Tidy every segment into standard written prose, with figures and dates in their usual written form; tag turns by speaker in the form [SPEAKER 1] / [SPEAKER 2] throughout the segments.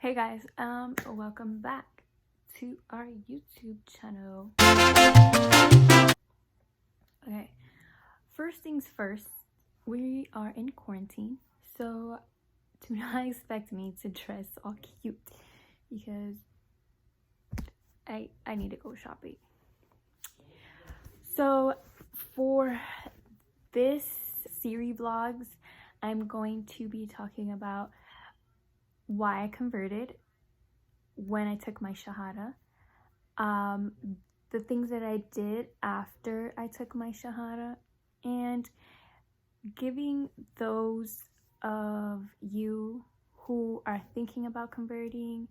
[SPEAKER 1] Hey guys, welcome back to our YouTube channel. Okay, first things first, we are in quarantine, so do not expect me to dress all cute because I need to go shopping. So for this series vlogs, I'm going to be talking about why I converted, when I took my Shahada, the things that I did after I took my Shahada, and giving those of you who are thinking about converting,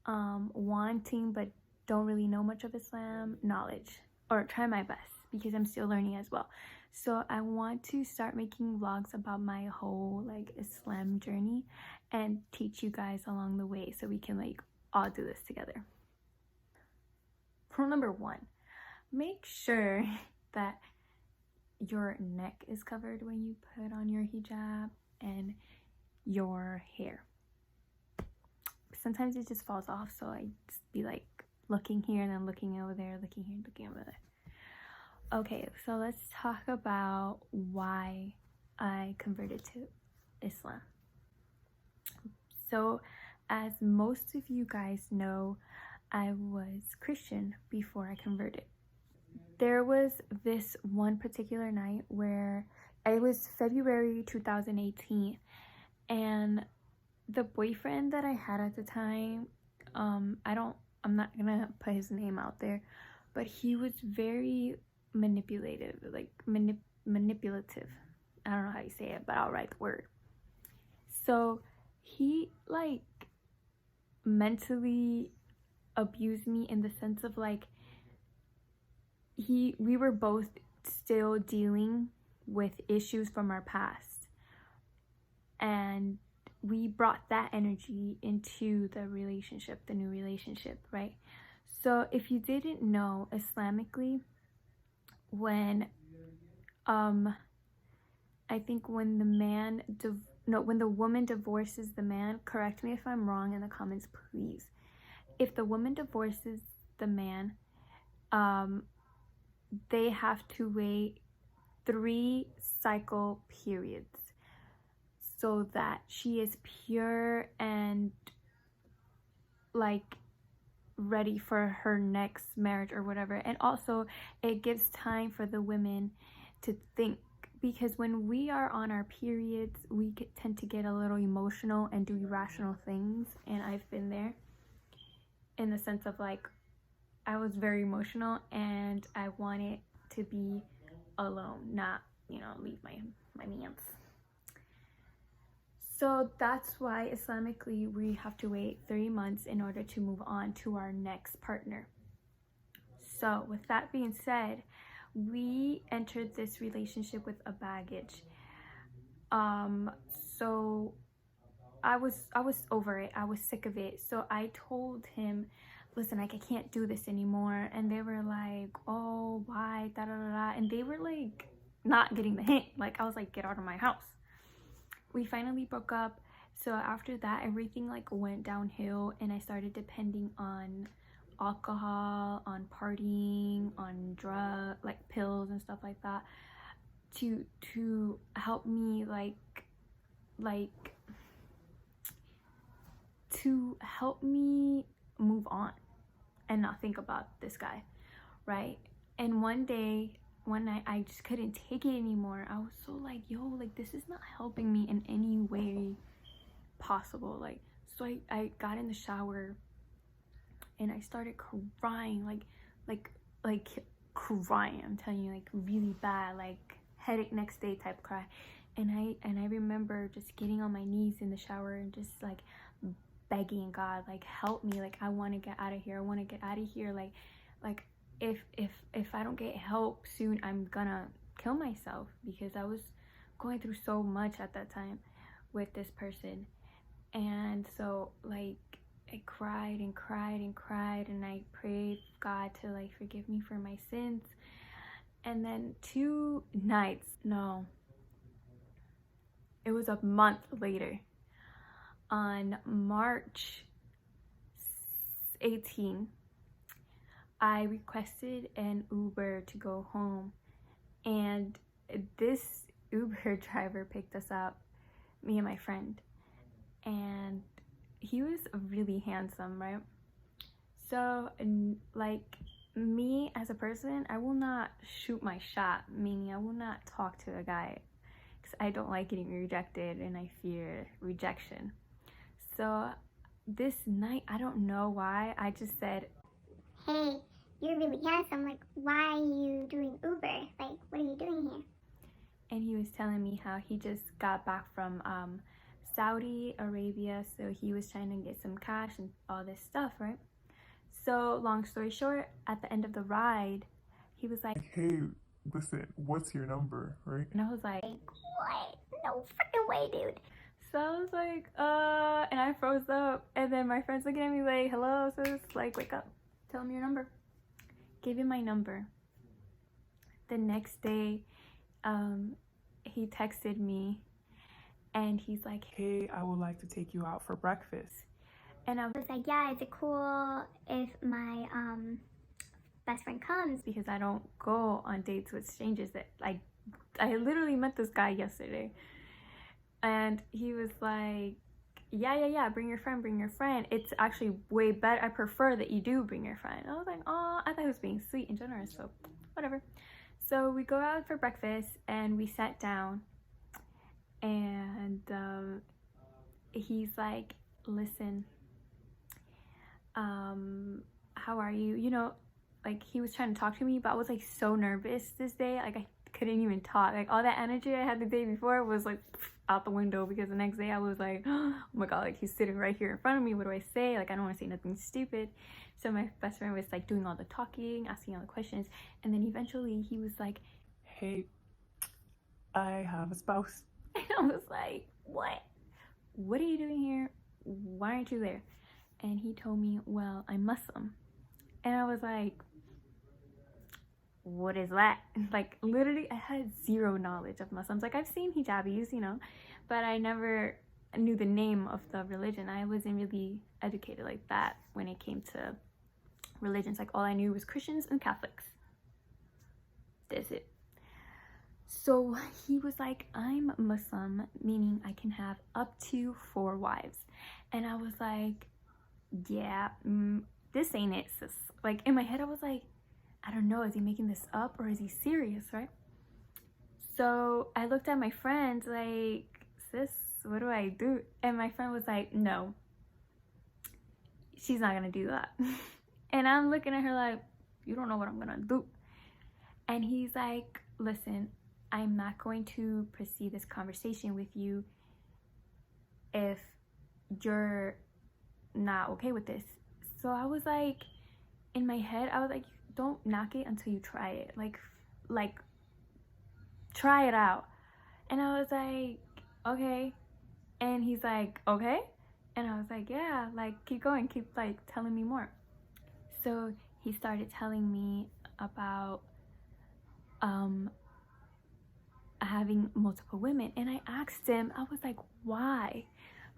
[SPEAKER 1] wanting but don't really know much of Islam, knowledge, or try my best because I'm still learning as well. So I want to start making vlogs about my whole Islam journey and teach you guys along the way so we can all do this together. Rule number 1, make sure that your neck is covered when you put on your hijab and your hair. Sometimes it just falls off, so I just be looking here and then looking over there, looking here, looking over there. Okay, so let's talk about why I converted to Islam. So as most of you guys know, I was Christian before I converted. There was this one particular night where it was February 2018, and the boyfriend that I had at the time, I'm not gonna put his name out there, but he was very manipulative. Manipulative. I don't know how you say it, but I'll write the word. So he mentally abused me in the sense of we were both still dealing with issues from our past, and we brought that energy into the relationship, the new relationship, right? So if you didn't know, Islamically, when I think when the woman divorces the man, correct me if I'm wrong in the comments please, if the woman divorces the man, they have to wait 3 cycle periods so that she is pure and ready for her next marriage or whatever. And also it gives time for the women to think, because when we are on our periods we tend to get a little emotional and do irrational things, and I've been there in the sense of I was very emotional and I wanted to be alone, not leave my mans. So that's why Islamically we have to wait 3 months in order to move on to our next partner. So with that being said, we entered this relationship with a baggage. So I was over it. I was sick of it. So I told him, listen, I can't do this anymore. And they were like, oh, why, da da da da. And they were not getting the hint. I was like, get out of my house. We finally broke up. So after that, everything went downhill, and I started depending on alcohol, on partying, on drug pills and stuff like that to help me to help me move on and not think about this guy, right? And one night I just couldn't take it anymore. I was so yo, this is not helping me in any way possible. So I got in the shower and I started crying, crying, I'm telling you, really bad, headache next day type cry. And I remember just getting on my knees in the shower and just begging God, help me, I want to get out of here, I want to get out of here, if I don't get help soon, I'm gonna kill myself, because I was going through so much at that time with this person. And so I cried and cried and cried, and I prayed God to forgive me for my sins. And then 2 nights, no, it was a month later, on March 18, I requested an Uber to go home, and this Uber driver picked us up, me and my friend, and he was really handsome, right? So, like, me as a person, I will not shoot my shot, meaning I will not talk to a guy because I don't like getting rejected and I fear rejection. So this night, I don't know why, I just said,
[SPEAKER 2] "Hey, you're really handsome. Like, why are you doing Uber? Like, what are you doing here?"
[SPEAKER 1] And he was telling me how he just got back from Saudi Arabia, so he was trying to get some cash and all this stuff, right? So long story short, at the end of the ride, he was like,
[SPEAKER 3] "Hey, listen, what's your number?" Right?
[SPEAKER 1] And I was like,
[SPEAKER 2] "What? No freaking way, dude."
[SPEAKER 1] So I was like, and I froze up. And then my friend's looking at me like, hello, sis, like, wake up, tell him your number. Gave him my number. The next day, he texted me and he's like,
[SPEAKER 3] "Hey, I would like to take you out for breakfast."
[SPEAKER 1] And I
[SPEAKER 2] I was like, "Yeah, is it cool if my best friend comes?"
[SPEAKER 1] because I don't go on dates with strangers. That, like, I literally met this guy yesterday. And he was like, yeah, bring your friend. It's actually way better. I prefer that you do bring your friend. I was like, oh, I thought he was being sweet and generous, so whatever. So we go out for breakfast and we sat down, and he's like, listen, how are you? You know, like, he was trying to talk to me, but I was like so nervous this day. Like, I couldn't even talk. Like, all that energy I had the day before was like out the window, because the next day I was like, oh my god, like, he's sitting right here in front of me. What do I say? Like, I don't want to say nothing stupid. So my best friend was like doing all the talking, asking all the questions, and then eventually he was like,
[SPEAKER 3] "Hey, I have a spouse."
[SPEAKER 1] and I was like, what are you doing here? Why aren't you there? And he told me, well, I'm Muslim. And I was like, what is that? Like, literally, I had zero knowledge of Muslims. Like, I've seen hijabis, you know, but I never knew the name of the religion. I wasn't really educated like that when it came to religions. Like, all I knew was Christians and Catholics. That's it. So he was like, I'm Muslim, meaning I can have up to 4 wives. And I was like, yeah, this ain't it, sis. Like, in my head, I was like, I don't know, is he making this up or is he serious, right? So I looked at my friend like, sis, what do I do? And my friend was like, no, she's not gonna do that. And I'm looking at her like, you don't know what I'm gonna do. And he's like, listen, I'm not going to proceed this conversation with you if you're not okay with this. So I was like, in my head, I was like, don't knock it until you try it. Like try it out. And I was like, okay. And he's like, okay. And I was like, yeah, like, keep going, keep like telling me more. So he started telling me about having multiple women, and I asked him, I was like, why?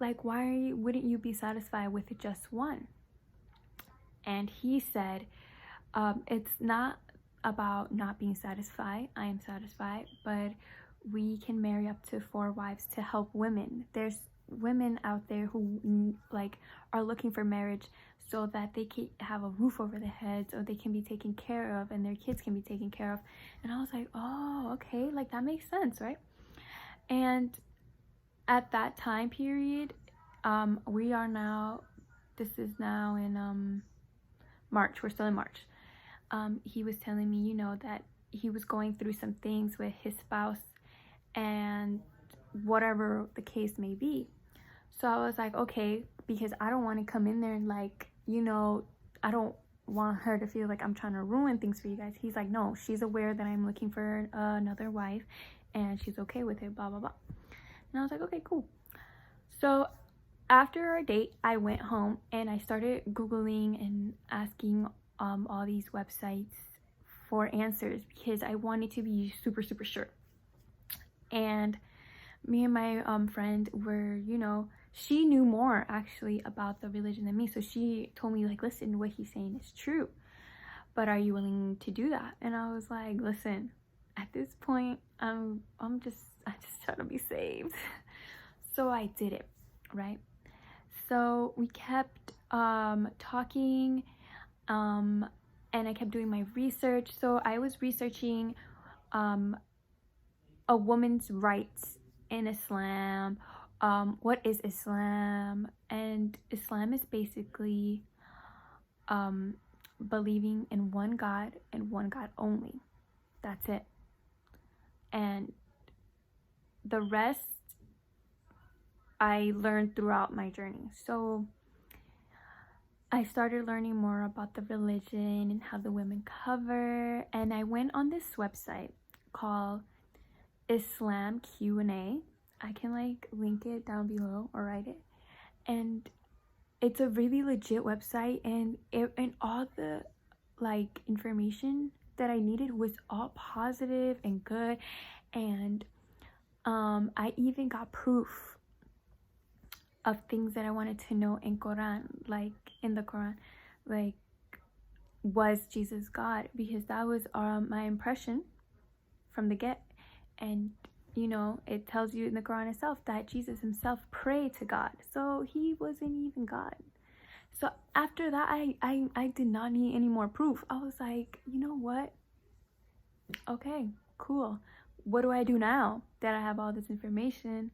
[SPEAKER 1] Like, why wouldn't you be satisfied with just one? And he said, it's not about not being satisfied. I am satisfied, but we can marry up to 4 wives to help women. There's women out there who like are looking for marriage so that they can have a roof over their heads, or they can be taken care of and their kids can be taken care of. And I was like, oh, okay, like, that makes sense, right? And at that time period, we are now, this is now in March, we're still in March. He was telling me, you know, that he was going through some things with his spouse and whatever the case may be. So I was like, okay, because I don't want to come in there and, like, you know, I don't want her to feel like I'm trying to ruin things for you guys. He's like, no, she's aware that I'm looking for another wife and she's okay with it, blah, blah, blah. And I was like, okay, cool. So after our date, I went home and I started Googling and asking all these websites for answers because I wanted to be super, super sure. And me and my friend were, you know, she knew more actually about the religion than me. So she told me, like, listen, what he's saying is true, but are you willing to do that? And I was like, listen, at this point, I just trying to be saved. So I did it, right? So we kept talking, and I kept doing my research. So I was researching a woman's rights in Islam. What is Islam? And Islam is basically believing in one God and one God only. That's it. And the rest I learned throughout my journey. So I started learning more about the religion and how the women cover, and I went on this website called Islam Q&A. I can like link it down below or write it, and it's a really legit website, and all the like information that I needed was all positive and good, and I even got proof of things that I wanted to know in Quran, like in the Quran, like, was Jesus God? Because that was my impression from the get. And you know, it tells you in the Quran itself that Jesus himself prayed to God, so he wasn't even God. So after that, I did not need any more proof. I was like, you know what, okay, cool, what do I do now that I have all this information?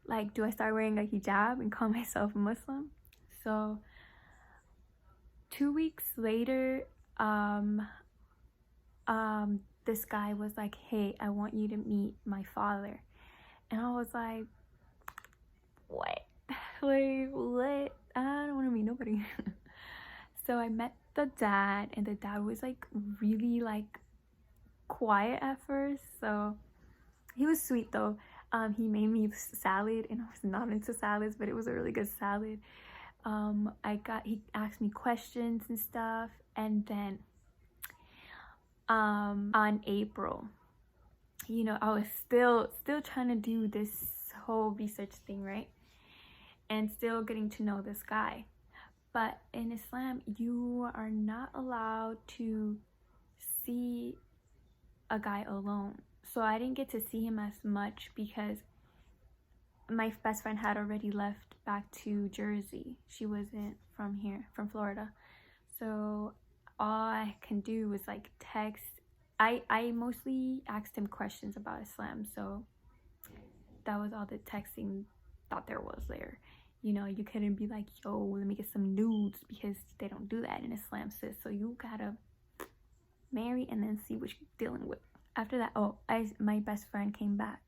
[SPEAKER 1] Like, do I start wearing a hijab and call myself Muslim? So 2 weeks later, this guy was like, hey, I want you to meet my father. And I was like, what? Like, what? I don't want to meet nobody. So I met the dad, and the dad was like really like quiet at first. So he was sweet though. He made me salad, and I was not into salads, but it was a really good salad. He asked me questions and stuff, and then on April, you know, I was still trying to do this whole research thing, right? And still getting to know this guy. But in Islam, you are not allowed to see a guy alone. So I didn't get to see him as much because my best friend had already left back to Jersey. She wasn't from here, from Florida. So all I can do was like text. I mostly asked him questions about Islam, so that was all the texting that there was there. You know, you couldn't be like, yo, let me get some nudes, because they don't do that in Islam, sis. So you gotta marry and then see what you're dealing with. After that, my best friend came back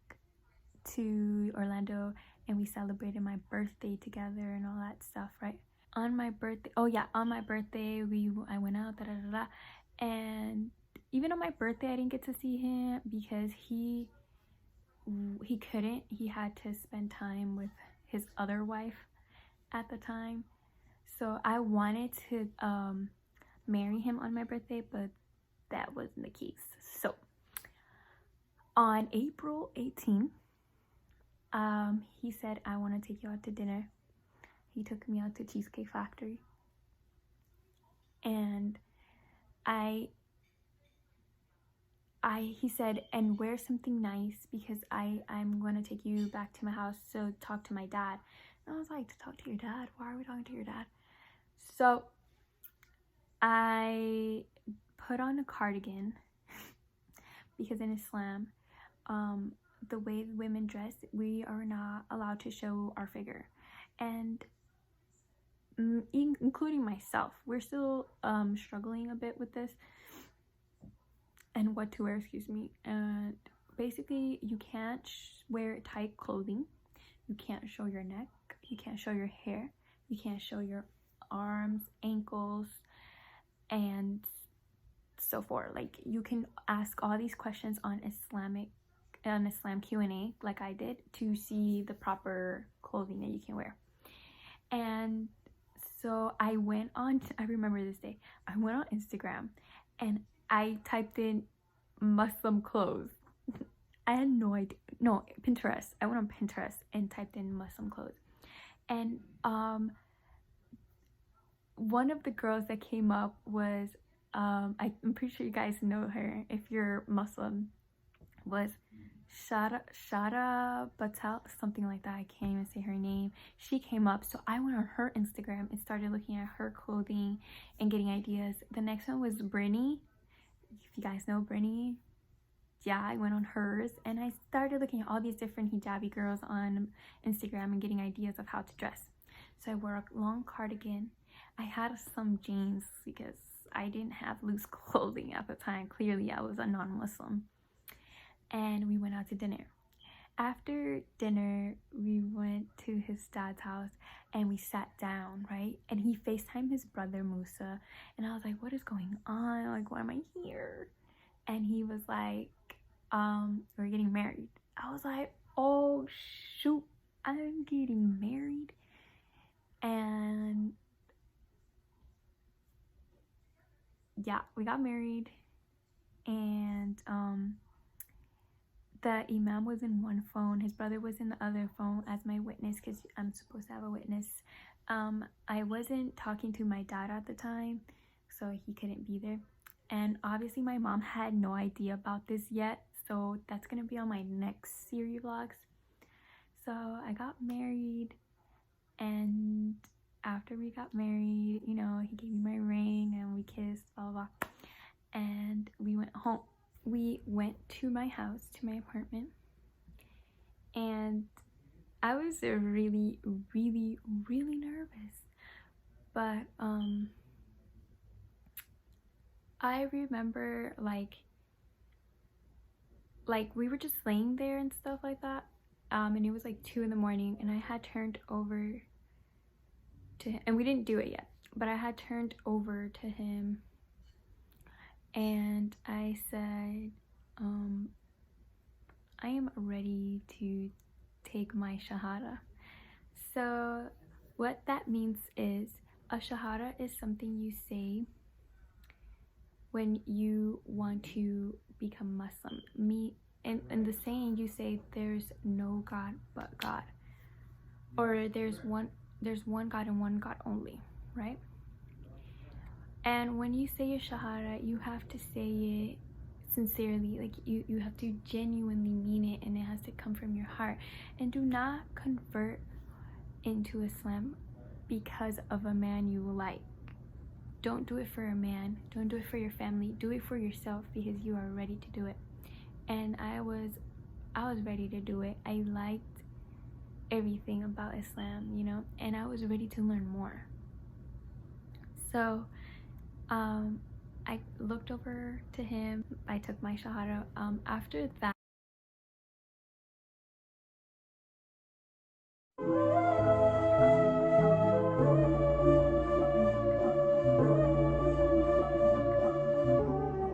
[SPEAKER 1] to Orlando, and we celebrated my birthday together and all that stuff, right? On my birthday, I went out, and even on my birthday, I didn't get to see him because he couldn't. He had to spend time with his other wife at the time. So I wanted to marry him on my birthday, but that wasn't the case. So on April 18th, he said, I want to take you out to dinner. He took me out to Cheesecake Factory, and he said, and wear something nice because I'm going to take you back to my house to talk to my dad. And I was like, to talk to your dad? Why are we talking to your dad? So I put on a cardigan because in Islam, the way women dress, we are not allowed to show our figure. And including myself, we're still struggling a bit with this and what to wear, and basically you can't wear tight clothing, you can't show your neck, you can't show your hair, you can't show your arms, ankles, and so forth. Like, you can ask all these questions on Islam Q&A, like I did, to see the proper clothing that you can wear. And so I remember this day, I went on Instagram and I typed in Muslim clothes. I had no idea. No, Pinterest. I went on Pinterest and typed in Muslim clothes. And one of the girls that came up was I'm pretty sure you guys know her if you're Muslim, was Shada Batal, something like that. I can't even say her name. She came up, so I went on her Instagram and started looking at her clothing and getting ideas. The next one was Brittany. If you guys know Brittany, yeah, I went on hers and I started looking at all these different hijabi girls on Instagram and getting ideas of how to dress. So I wore a long cardigan. I had some jeans because I didn't have loose clothing at the time. Clearly, I was a non-Muslim. And we went out to dinner. After dinner, we went to his dad's house and we sat down, right? And he FaceTimed his brother Musa. And I was like, what is going on? Like, why am I here? And he was like, we're getting married. I was like, oh shoot, I'm getting married. And yeah, we got married. And the imam was in one phone, his brother was in the other phone as my witness, because I'm supposed to have a witness. I wasn't talking to my dad at the time, so he couldn't be there. And obviously my mom had no idea about this yet, so that's gonna be on my next series vlogs. So I got married, and after we got married, you know, he gave me my ring and we kissed, blah blah blah, and we went home. We went to my house, to my apartment, and I was really nervous, but I remember like we were just laying there and stuff like that, and it was like 2 in the morning, and I had turned over to him, and we didn't do it yet, but I had turned over to him and I said, I am ready to take my Shahada. So what that means is, a Shahada is something you say when you want to become Muslim. In the saying, you say there's no God but God, or there's one God and one God only, right? And when you say your Shahada, you have to say it sincerely. Like you have to genuinely mean it, and it has to come from your heart. And do not convert into Islam because of a man you like. Don't do it for a man. Don't do it for your family. Do it for yourself, because you are ready to do it. And I was ready to do it. I liked everything about Islam, you know, and I was ready to learn more. So I looked over to him. I took my Shahada. After that,